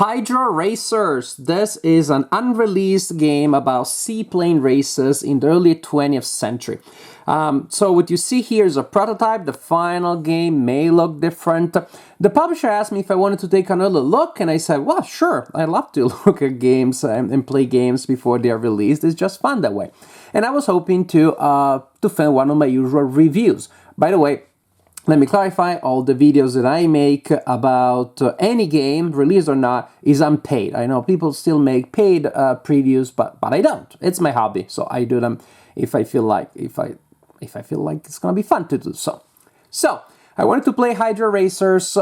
HydroRacers. This is an unreleased game about seaplane races in the early 20th century. So what you see here is a prototype. The final game may look different. The publisher asked me if I wanted to take another look, and I said, well, sure, I love to look at games and play games before they are released. It's just fun that way. And I was hoping to film one of my usual reviews. By the way, let me clarify, all the videos that I make about any game, released or not, is unpaid. I know people still make paid previews, but I don't. It's my hobby, so I do them if I feel like if I feel like it's gonna be fun to do so. So I wanted to play HydroRacers.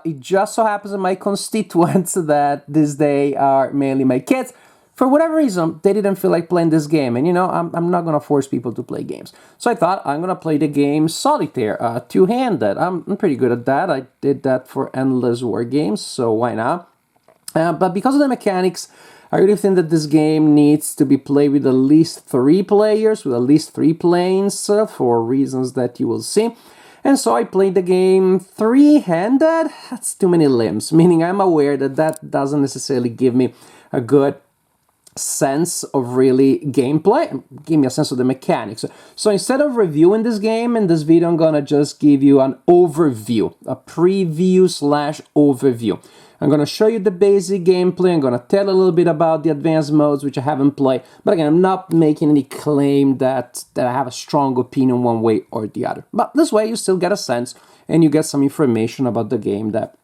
It just so happens that my constituents that this day are mainly my kids. For whatever reason, they didn't feel like playing this game, and you know, I'm not gonna force people to play games. So I thought I'm gonna play the game Solitaire, two-handed. I'm pretty good at that. I did that for endless war games, so why not? But because of the mechanics, I really think that this game needs to be played with at least 3 players, with at least 3 planes, for reasons that you will see. And so I played the game three-handed. That's too many limbs, meaning I'm aware that that doesn't necessarily give me a good sense of really gameplay, give me a sense of the mechanics. So instead of reviewing this game in this video, I'm gonna just give you an overview, a preview slash overview. I'm gonna show you the basic gameplay, I'm gonna tell a little bit about the advanced modes, which I haven't played, but again, I'm not making any claim that I have a strong opinion one way or the other. But this way you still get a sense and you get some information about the game that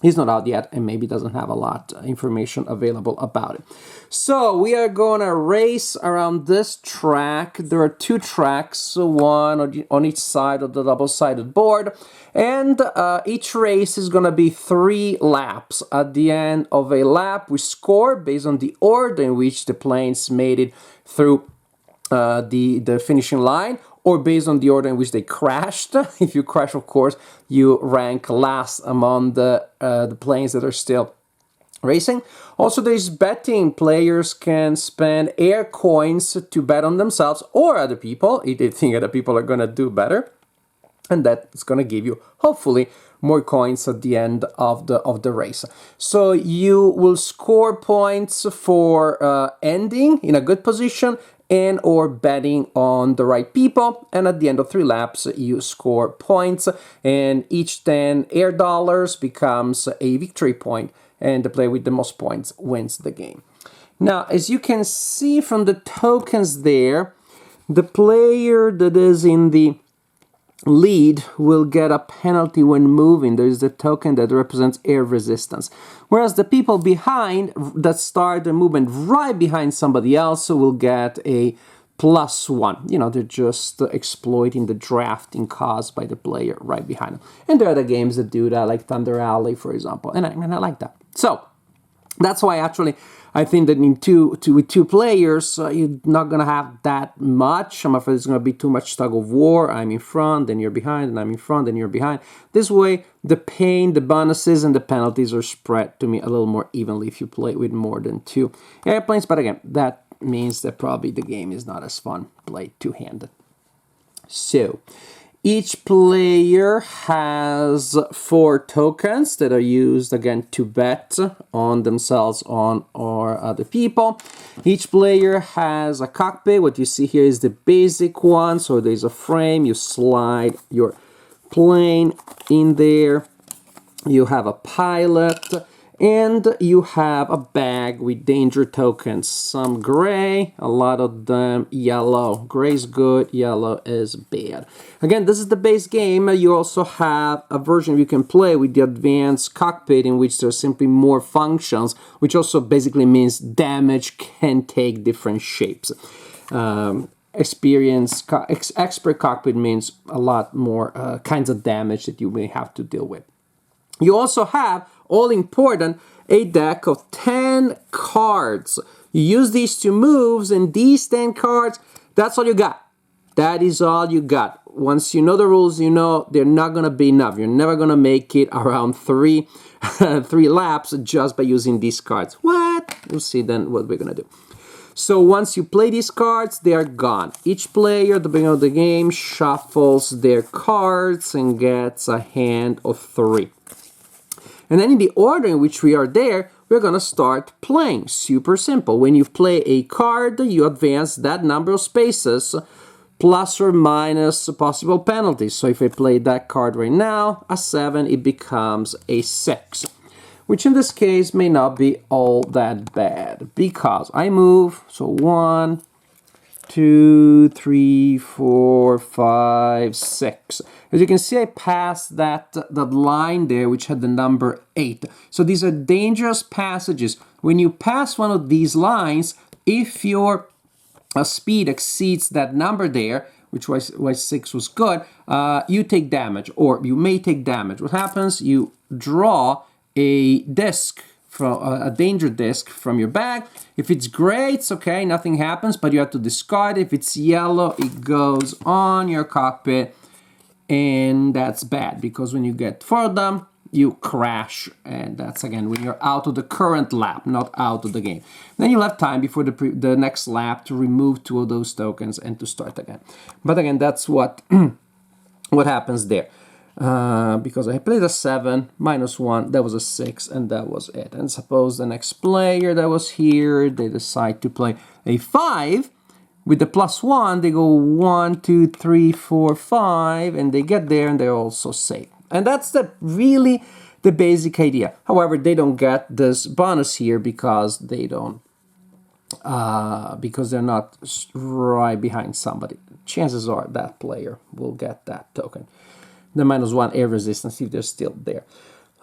is not out yet and maybe doesn't have a lot of information available about it. So we are gonna race around this track. There are 2 tracks, one on each side of the double-sided board, and each race is gonna be 3 laps. At the end of a lap, we score based on the order in which the planes made it through the finishing line, or based on the order in which they crashed. If you crash, of course, you rank last among the planes that are still racing. Also, there's betting. Players can spend air coins to bet on themselves or other people if they think other people are gonna do better. And that's gonna give you, hopefully, more coins at the end of the race. So you will score points for ending in a good position and or betting on the right people, and at the end of 3 laps you score points, and each 10 air dollars becomes a victory point, and the player with the most points wins the game. Now, as you can see from the tokens there, the player that is in the lead will get a penalty when moving. There is the token that represents air resistance. Whereas the people behind that start the movement right behind somebody else will get a +1. You know, they're just exploiting the drafting caused by the player right behind them. And there are other games that do that, like Thunder Alley, for example. And I like that. So that's why actually I think that with 2 players, you're not going to have that much. I'm afraid it's going to be too much tug of war. I'm in front, then you're behind, and I'm in front, then you're behind. This way, the pain, the bonuses, and the penalties are spread to me a little more evenly if you play with more than 2 airplanes. But again, that means that probably the game is not as fun played two-handed. So each player has 4 tokens that are used, again, to bet on themselves or other people. Each player has a cockpit. What you see here is the basic one. So there's a frame. You slide your plane in there. You have a pilot. And you have a bag with danger tokens. Some gray, a lot of them yellow. Gray is good, yellow is bad. Again, this is the base game. You also have a version you can play with the advanced cockpit, in which there's simply more functions, which also basically means damage can take different shapes. Expert cockpit means a lot more kinds of damage that you may have to deal with. You also have, all important, a deck of 10 cards. You use these 2 moves, and these 10 cards, that's all you got. That is all you got. Once you know the rules, you know they're not going to be enough. You're never going to make it around 3 laps just by using these cards. What? We'll see then what we're going to do. So once you play these cards, they are gone. Each player at the beginning of the game shuffles their cards and gets a hand of 3. And then in the order in which we are there, we're going to start playing. Super simple. When you play a card, you advance that number of spaces plus or minus possible penalties. So if I play that card right now, a 7, it becomes a 6. Which in this case may not be all that bad because I move, so 1, 2, 3, 4, 5, 6. As you can see, I passed that line there, which had the number 8. So these are dangerous passages. When you pass one of these lines, if your speed exceeds that number there, which was 6 was good, you take damage, or you may take damage. What happens? You draw a disc, from a danger disc from your bag. If it's gray, it's okay, nothing happens, but you have to discard it. If it's yellow, it goes on your cockpit, and that's bad because when you get 4 of them, you crash, and that's again when you're out of the current lap, not out of the game. Then you'll have time before the next lap to remove 2 of those tokens and to start again. But again, that's what what happens there. Because I played a 7, -1, that was a 6, and that was it. And suppose the next player that was here, they decide to play a 5, with the +1, they go 1, 2, 3, 4, 5, and they get there and they're also safe. And that's really the basic idea. However, they don't get this bonus here because they don't, because they're not right behind somebody. Chances are that player will get that token. The -1 air resistance if they're still there.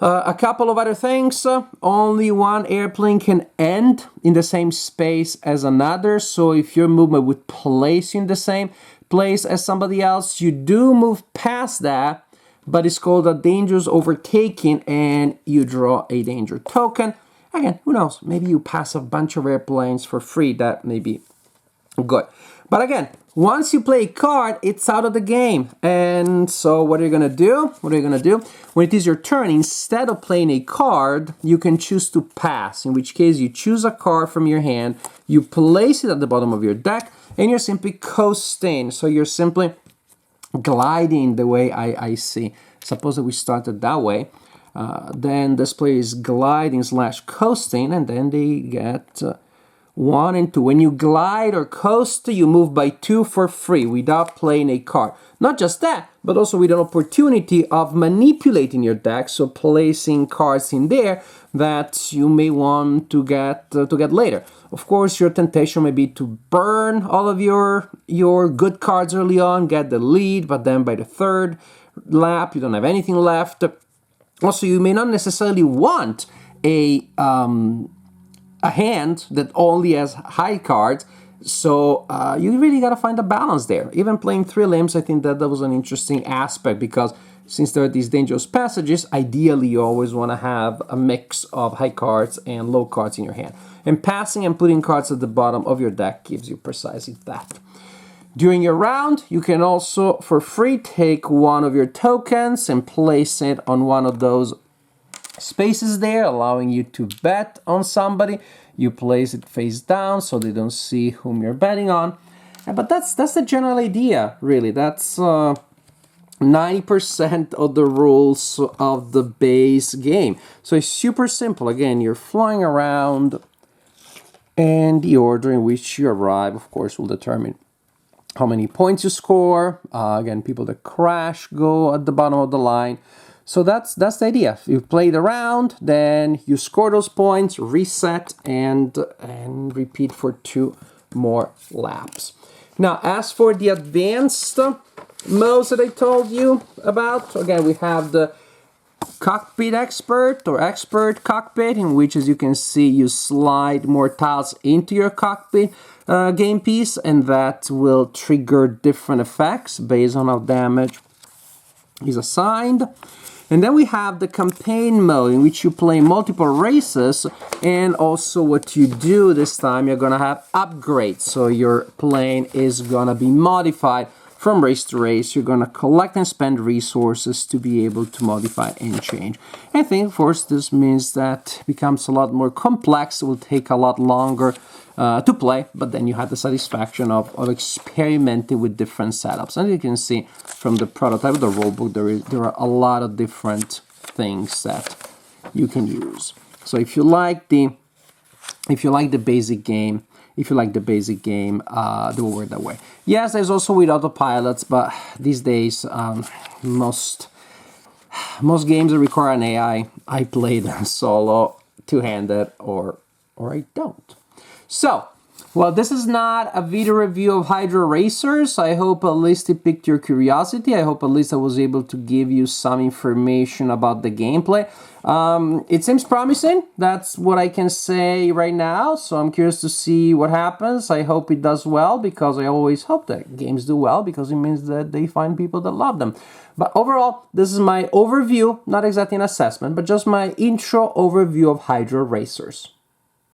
A couple of other things. Only one airplane can end in the same space as another. So if your movement would place you in the same place as somebody else, you do move past that, but it's called a dangerous overtaking and you draw a danger token. Again, who knows? Maybe you pass a bunch of airplanes for free. That may be good. But again, once you play a card, it's out of the game. And so what are you going to do? What are you going to do? When it is your turn, instead of playing a card, you can choose to pass, in which case you choose a card from your hand, you place it at the bottom of your deck, and you're simply coasting. So you're simply gliding the way I see. Suppose that we started that way. Then this player is gliding / coasting, and then they get 1 and 2. When you glide or coast, you move by 2 for free without playing a card. Not just that, but also with an opportunity of manipulating your deck, so placing cards in there that you may want to get later. Of course, your temptation may be to burn all of your good cards early on, get the lead, but then by the 3rd lap, you don't have anything left. Also, you may not necessarily want a hand that only has high cards, so you really got to find a balance there. Even playing 3 limbs, I think that was an interesting aspect because since there are these dangerous passages, ideally you always want to have a mix of high cards and low cards in your hand. And passing and putting cards at the bottom of your deck gives you precisely that. During your round, you can also, for free, take one of your tokens and place it on one of those spaces there, allowing you to bet on somebody. You place it face down so they don't see whom you're betting on. But that's the general idea, really. That's 90% of the rules of the base game. So it's super simple. Again, you're flying around, and the order in which you arrive, of course, will determine how many points you score. Again, people that crash go at the bottom of the line. So that's the idea. You play the round, then you score those points, reset, and repeat for 2 more laps. Now, as for the advanced modes that I told you about, again, we have the Cockpit Expert or Expert Cockpit, in which, as you can see, you slide more tiles into your cockpit game piece, and that will trigger different effects based on how damage is assigned. And then we have the campaign mode, in which you play multiple races, and also what you do this time, you're gonna have upgrades. So your plane is gonna be modified from race to race. You're gonna collect and spend resources to be able to modify and change. I think, of course, this means that it becomes a lot more complex. It will take a lot longer to play, but then you have the satisfaction of experimenting with different setups. And you can see from the prototype of the rulebook, there are a lot of different things that you can use. So if you like the basic game, do it work that way. Yes, there's also with autopilots, but these days most games that require an AI, I play them solo, two-handed, or I don't. So, well, this is not a video review of HydroRacers. I hope at least it piqued your curiosity. I hope at least I was able to give you some information about the gameplay. It seems promising. That's what I can say right now. So I'm curious to see what happens. I hope it does well, because I always hope that games do well, because it means that they find people that love them. But overall, this is my overview, not exactly an assessment, but just my intro overview of HydroRacers.